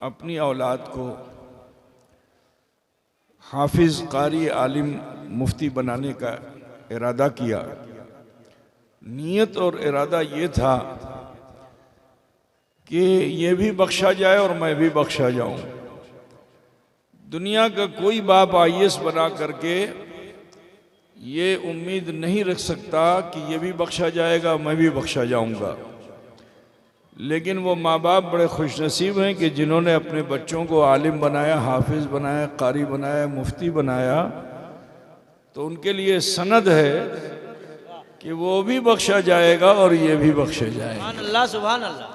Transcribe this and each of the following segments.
अपनी औलाद को हाफिज़, कारी, आलिम, मुफ्ती बनाने का इरादा किया। नीयत और इरादा ये था कि ये भी बख्शा जाए और मैं भी बख्शा जाऊं। दुनिया का कोई बाप आईएएस बना करके ये उम्मीद नहीं रख सकता कि ये भी बख्शा जाएगा, मैं भी बख्शा जाऊंगा। लेकिन वो माँ बाप बड़े खुशनसीब हैं कि जिन्होंने अपने बच्चों को आलिम बनाया, हाफिज़ बनाया, कारी बनाया, मुफ्ती बनाया, तो उनके लिए सनद है कि वो भी बख्शा जाएगा और ये भी बख्शे जाएंगे। अल्लाह सुभान अल्लाह।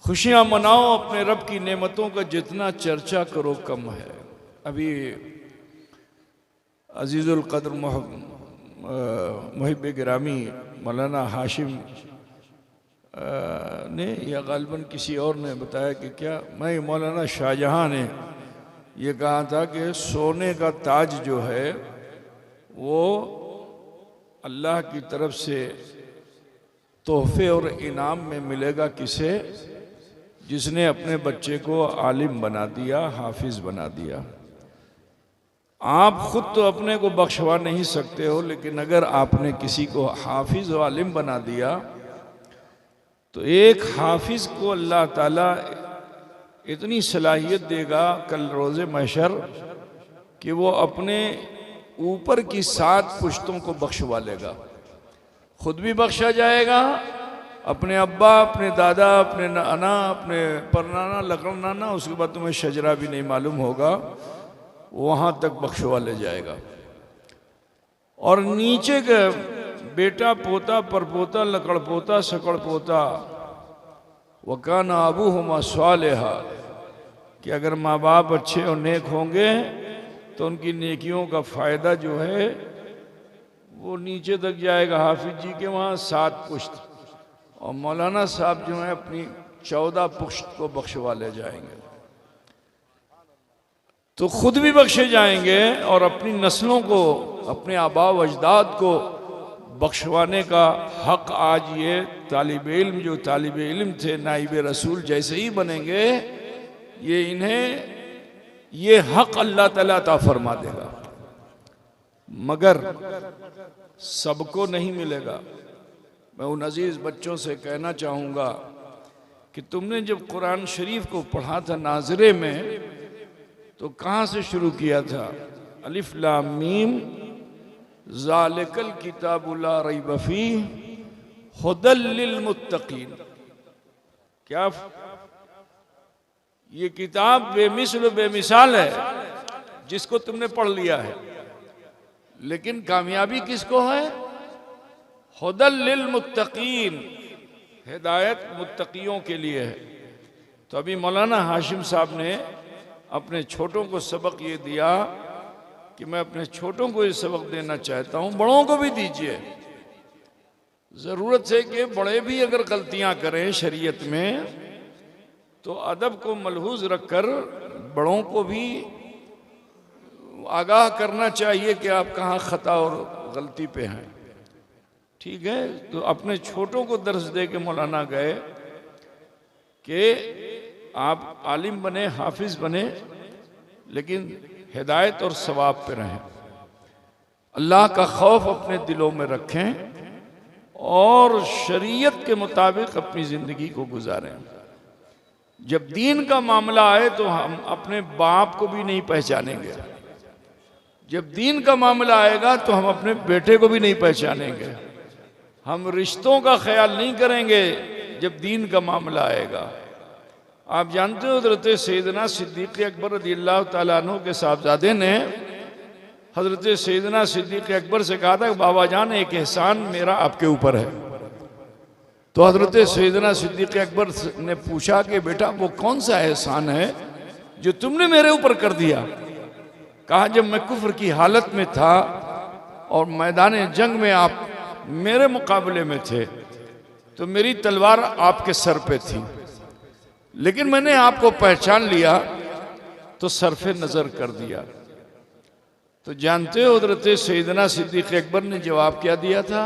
खुशियाँ मनाओ, अपने रब की नेमतों का जितना चर्चा करो कम है। अभी अजीज़ुल क़द्र मुहिब गिरामी मौलाना हाशिम ने या गालिबन किसी और ने बताया कि क्या मैं मौलाना शाहजहां ने ये कहा था कि सोने का ताज जो है वो अल्लाह की तरफ से तोहफे और इनाम में मिलेगा किसे? जिसने अपने बच्चे को आलिम बना दिया, हाफिज बना दिया। आप खुद तो अपने को बख्शवा नहीं सकते हो, लेकिन अगर आपने किसी को हाफिज और आलिम बना दिया तो एक हाफिज को अल्लाह ताला इतनी सलाहियत देगा कल रोज़े महशर कि वो अपने ऊपर की 7 पुश्तों को बख्शवा लेगा। खुद भी बख्शा जाएगा, अपने अब्बा, अपने दादा, अपने नाना, अपने परनाना, लकड़नाना, उसके बाद तुम्हें शजरा भी नहीं मालूम होगा, वहाँ तक बख्शवा ले जाएगा। और नीचे के बेटा, पोता, परपोता, लकड़पोता, सकड़पोता, वकाना अबूहुमा सालिहा, कि अगर माँ बाप अच्छे और नेक होंगे तो उनकी नेकियों का फ़ायदा जो है वो नीचे तक जाएगा। हाफिज जी के वहाँ 7 पुश्त और मौलाना साहब जो हैं अपनी 14 पुश्त को बख्शवा ले जाएंगे। तो खुद भी बख्शे जाएंगे और अपनी नस्लों को, अपने आबा व अजदाद को बख्शवाने का हक आज ये तालिब इल्म, जो तालिब इल्म थे, नाइब रसूल जैसे ही बनेंगे, ये इन्हें ये हक अल्लाह ताला अता फरमा देगा, मगर सबको नहीं मिलेगा। मैं उन अजीज़ बच्चों से कहना चाहूँगा कि तुमने जब कुरान शरीफ को पढ़ा था नाज़रे में तो कहाँ से शुरू किया था? अलिफ लाम मीम ज़ालिकल किताबु ला रैब फीह हुदल लिल मुत्तकीन। क्या ये किताब बेमिसल बेमिसाल है जिसको तुमने पढ़ लिया है, लेकिन कामयाबी किसको है? हुदल लिल मुत्तकीन, हिदायत मुत्तकियों के लिए है। तो अभी मौलाना हाशिम साहब ने अपने छोटों को सबक ये दिया कि मैं अपने छोटों को ये सबक देना चाहता हूँ, बड़ों को भी दीजिए। ज़रूरत है कि बड़े भी अगर गलतियाँ करें शरीयत में तो अदब को मलहूज रखकर बड़ों को भी आगाह करना चाहिए कि आप कहाँ ख़ता और गलती पे हैं। ठीक है, तो अपने छोटों को दर्स दे के मौलाना गए कि आप आलिम बने, हाफिज बने, लेकिन हिदायत और सवाब पे रहें, अल्लाह का खौफ अपने दिलों में रखें और शरीयत के मुताबिक अपनी ज़िंदगी को गुजारें। जब दीन का मामला आए तो हम अपने बाप को भी नहीं पहचानेंगे, जब दीन का मामला आएगा तो हम अपने बेटे को भी नहीं पहचानेंगे, हम रिश्तों का ख्याल नहीं करेंगे जब दीन का मामला आएगा। आप जानते हो हज़रत सैयदना सिद्दीक़ अकबर रज़ियल्लाहु ताला अन्हु के साहबजादे ने हज़रत सैयदना सिद्दीक़ अकबर से कहा था कि बाबा जान एक एहसान मेरा आपके ऊपर है। तो हज़रत सैयदना सिद्दीक़ अकबर ने पूछा कि बेटा वो कौन सा एहसान है जो तुमने मेरे ऊपर कर दिया? कहा जब मैं कुफ्र की हालत में था और मैदान जंग में आप मेरे मुकाबले में थे तो मेरी तलवार आपके सर पे थी, लेकिन मैंने आपको पहचान लिया तो सरफे नज़र कर दिया। तो जानते हो हज़रत सैयदना सिद्दीक़ अकबर ने जवाब क्या दिया था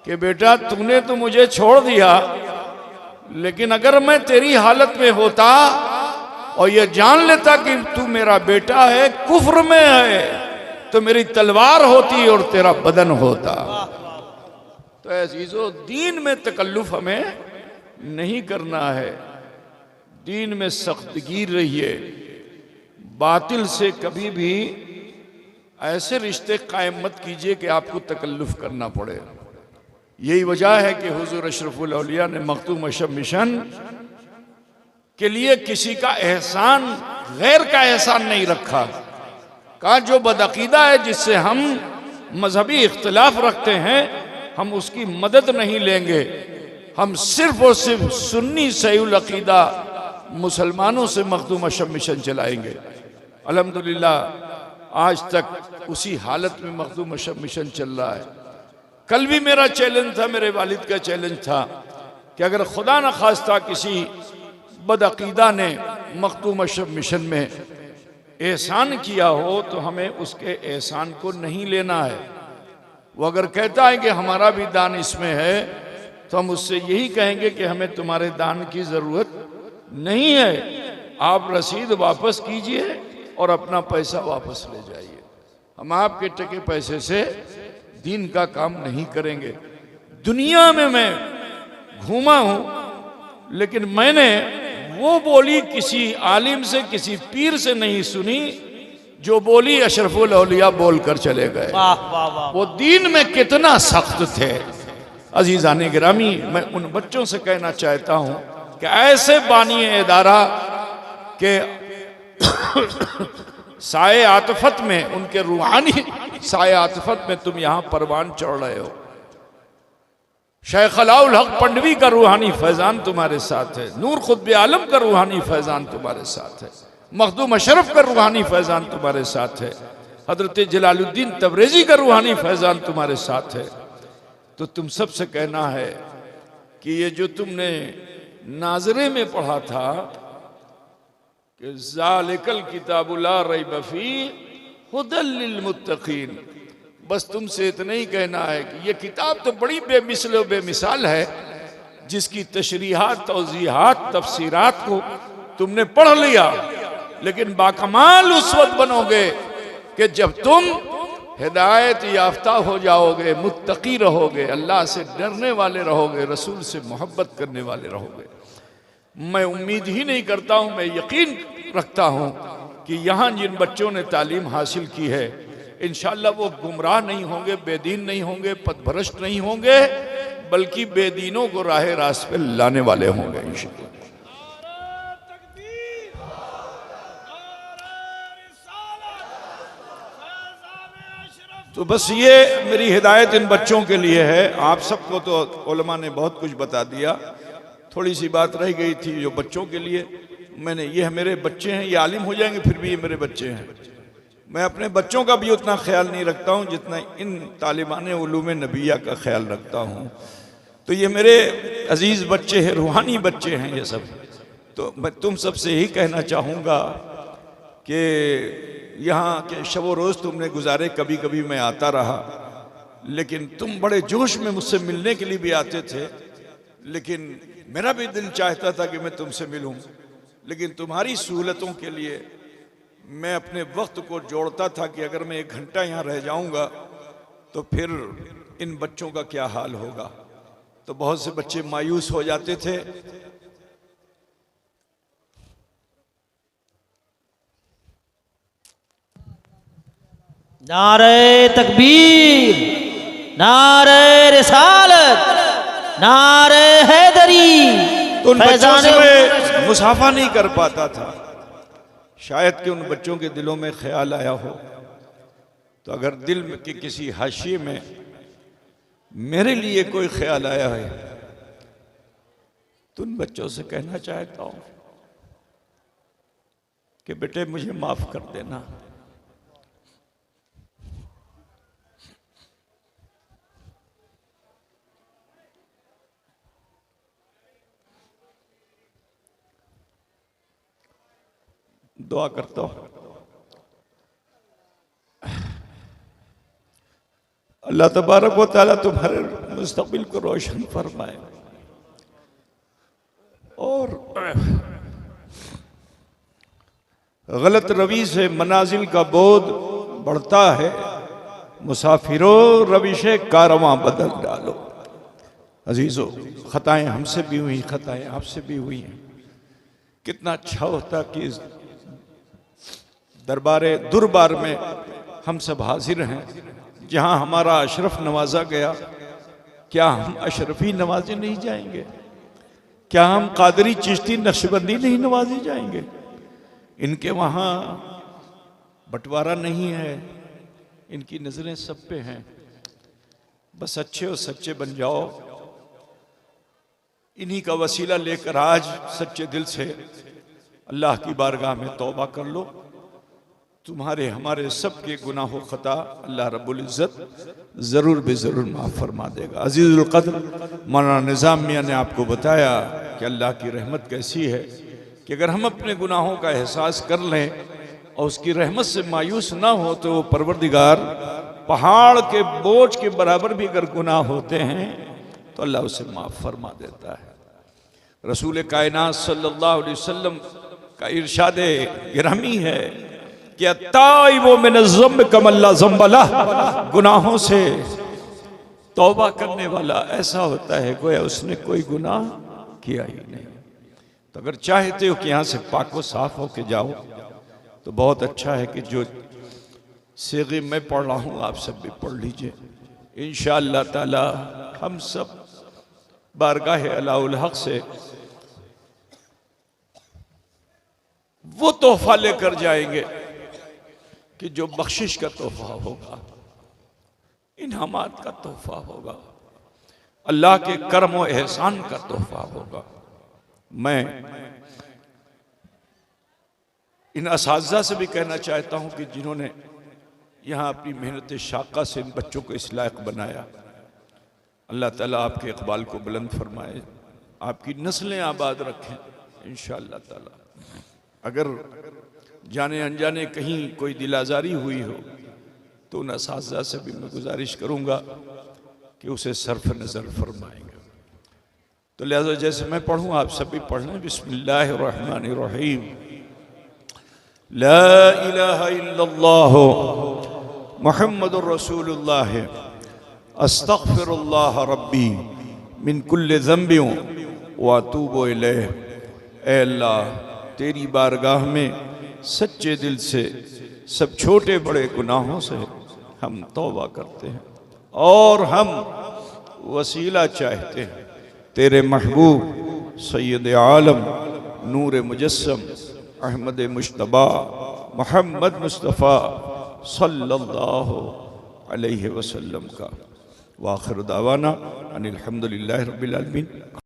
कि बेटा तूने तो मुझे छोड़ दिया, लेकिन अगर मैं तेरी हालत में होता और ये जान लेता कि तू मेरा बेटा है, कुफ्र में है, तो मेरी तलवार होती और तेरा बदन होता। तो अजीजो, दीन में तकल्लुफ हमें नहीं करना है, दीन में सख्तगी रहिए। बातिल से कभी भी ऐसे रिश्ते कायम मत कीजिए कि आपको तकल्लुफ करना पड़े। यही वजह है कि हुजूर अशरफुल औलिया ने मखदूम अशब मिशन के लिए किसी का एहसान, गैर का एहसान नहीं रखा। कहा जो बदअकीदा है, जिससे हम मजहबी इख्तिलाफ रखते हैं, हम उसकी मदद नहीं लेंगे। हम सिर्फ और सिर्फ सुन्नी सहीउल अकीदा मुसलमानों से मखदूम अशब मिशन चलाएंगे। अल्हम्दुलिल्लाह आज तक उसी हालत में मखदूम अशब मिशन चल रहा है। कल भी मेरा चैलेंज था, मेरे वालिद का चैलेंज था कि अगर खुदा न खास्ता किसी बदअकीदा ने मखदूम अशब मिशन में एहसान किया हो तो हमें उसके एहसान को नहीं लेना है। वो अगर कहता है कि हमारा भी दान इसमें है, तो हम उससे यही कहेंगे कि हमें तुम्हारे दान की ज़रूरत नहीं है, आप रसीद वापस कीजिए और अपना पैसा वापस ले जाइए। हम आपके टके पैसे से दीन का काम नहीं करेंगे। दुनिया में मैं घूमा हूं, लेकिन मैंने वो बोली किसी आलिम से, किसी पीर से नहीं सुनी जो बोली अशरफुल औलिया बोल कर चले गए। वो दीन में कितना सख्त थे। अजीज़ान गिरामी, मैं उन बच्चों से कहना चाहता हूं कि ऐसे बानिए इदारा के साए आतफत में, उनके रूहानी साए आतफत में तुम यहां परवान चढ़ रहे हो। शेख अलाउल हक पंडवी का रूहानी फैजान तुम्हारे साथ है, नूर खुतबे आलम का रूहानी फैजान तुम्हारे साथ है, मखदूम अशरफ का रूहानी फैजान तुम्हारे साथ है, हजरत जलालुद्दीन तबरेजी का रूहानी फैजान तुम्हारे साथ है। तो तुम सबसे कहना है कि ये जो तुमने नाजरे में पढ़ा था कि ज़ालिकल किताबु ला रैब फीह हुदल लिल मुत्तकीन, बस तुमसे इतना ही कहना है कि ये किताब तो बड़ी बेमिसल व बेमिसाल है, जिसकी तशरीहात, तौज़ीहात, तफसीरात को तुमने पढ़ लिया, लेकिन बाकमाल उस वक्त बनोगे कि जब तुम हिदायत याफ्ता हो जाओगे, मुत्तकी रहोगे, अल्लाह से डरने वाले रहोगे, रसूल से मोहब्बत करने वाले रहोगे। मैं उम्मीद ही नहीं करता हूँ, मैं यकीन रखता हूँ कि यहाँ जिन बच्चों ने तालीम हासिल की है, इंशाअल्लाह वो गुमराह नहीं होंगे, बेदीन नहीं होंगे, पथभ्रष्ट नहीं होंगे, बल्कि बेदीनों को राह रास्त पे लाने वाले होंगे इंशाअल्लाह। तो बस ये मेरी हिदायत इन बच्चों के लिए है। आप सबको तो उलमा ने बहुत कुछ बता दिया, थोड़ी सी बात रह गई थी जो बच्चों के लिए मैंने, ये मेरे बच्चे हैं, ये आलिम हो जाएंगे फिर भी ये मेरे बच्चे हैं। मैं अपने बच्चों का भी उतना ख्याल नहीं रखता हूँ जितना इन तालिबान उलूम नबिया का ख्याल रखता हूँ। तो ये मेरे अजीज़ बच्चे हैं, रूहानी बच्चे हैं ये सब। तो मैं तुम सबसे यही कहना चाहूँगा कि यहाँ के शब व रोज़ तुमने गुजारे, कभी कभी मैं आता रहा, लेकिन तुम बड़े जोश में मुझसे मिलने के लिए भी आते थे, लेकिन मेरा भी दिल चाहता था कि मैं तुमसे मिलूं, लेकिन तुम्हारी सहूलतों के लिए मैं अपने वक्त को जोड़ता था कि अगर मैं 1 घंटा यहाँ रह जाऊँगा तो फिर इन बच्चों का क्या हाल होगा। तो बहुत से बच्चे मायूस हो जाते थे। नारे तकबीर, नारे रिसालत, नारे हैदरी। तो उन बच्चों से मैं मुसाफा नहीं कर पाता था। शायद कि उन बच्चों के दिलों में ख्याल आया हो, तो अगर दिल के किसी हाशिए में मेरे लिए कोई ख्याल आया है तो उन बच्चों से कहना चाहता हूं कि बेटे मुझे माफ कर देना। दुआ करता हूं अल्लाह तबारक व तआला तुम्हारे मुस्तकबिल को रोशन फरमाए। गलत रवि से मनाजिल का बोझ बढ़ता है। मुसाफिरों रविश कारवां बदल डालो। अजीजों, खताएं हमसे भी हुई, खताएं आपसे भी हुई हैं। कितना अच्छा होता कि इस दरबारे दुर्बार में हम सब हाजिर हैं, जहां हमारा अशरफ नवाजा गया। क्या हम अशरफी नवाजे नहीं जाएंगे? क्या हम कादरी चिश्ती नक्शबंदी नहीं नवाजे जाएंगे? इनके वहां बंटवारा नहीं है, इनकी नजरें सब पे हैं। बस अच्छे और सच्चे बन जाओ। इन्हीं का वसीला लेकर आज सच्चे दिल से अल्लाह की बारगाह में तौबा कर लो। तुम्हारे हमारे सब के गुनाह खता अल्लाह रब्बुल इज़्ज़त ज़रूर बेज़रूर माफ़ फरमा देगा। अज़ीज़ुल क़द्र मौलाना निज़ाम मियाँ ने आपको बताया कि अल्लाह की रहमत कैसी है कि अगर हम अपने गुनाहों का एहसास कर लें और उसकी रहमत से मायूस ना हो तो वो परवरदिगार पहाड़ के बोझ के बराबर भी अगर गुनाह होते हैं तो अल्लाह उसे माफ़ फरमा देता है। रसूल कायनात सल्लल्लाहु अलैहि वसल्लम का इरशाद गिरामी है कि ताइबु मिन ज़म्ब कमल्ला ज़म्बला, गुनाहों से तौबा करने वाला ऐसा होता है गोया उसने कोई गुनाह किया ही नहीं। तो अगर चाहते हो कि यहाँ से पाको साफ होके जाओ तो बहुत अच्छा है कि जो सीगे मैं पढ़ रहा हूँ आप सब भी पढ़ लीजिए। इंशाअल्लाह ताला हम सब बारगाह अलाउल हक से वो तोहफा लेकर जाएंगे कि जो बख्शिश का तोहफा होगा, इनामात का तोहफा होगा, अल्लाह के करम और एहसान का तोहफा होगा। मैं इन असातिज़ा से भी कहना चाहता हूं कि जिन्होंने यहाँ अपनी मेहनत शाका से इन बच्चों को इस लायक बनाया, अल्लाह ताला आपके इकबाल को बुलंद फरमाए, आपकी नस्लें आबाद रखें इंशाअल्लाह ताला। अगर जाने अनजाने कहीं कोई दिल आज़ारी हुई हो तो उन असातिज़ा से भी मैं गुजारिश करूँगा कि उसे सर्फ नज़र फरमाएंगे। तो लिहाजा जैसे मैं पढ़ूँ आप सब भी पढ़ लें। बिस्मिल्लाहिर्रहमानिर्रहीम। ला इलाहा इल्लल्लाह मुहम्मदुर रसूलुल्लाह अस्तग़फिरुल्लाह रब्बी मिन कुल्लि ज़ंबिन व अतूबु इलैह। ऐ अल्लाह, तेरी बारगाह में सच्चे दिल से सब छोटे बड़े गुनाहों से हम तौबा करते हैं और हम वसीला चाहते हैं तेरे महबूब सैयद आलम नूर मुजस्सम अहमद मुश्तबा मोहम्मद मुस्तफ़ा सल्लल्लाहु अलैहि वसल्लम का। वाखिर दावाना अनिल हम्दुलिल्लाहि रब्बिल आलमीन।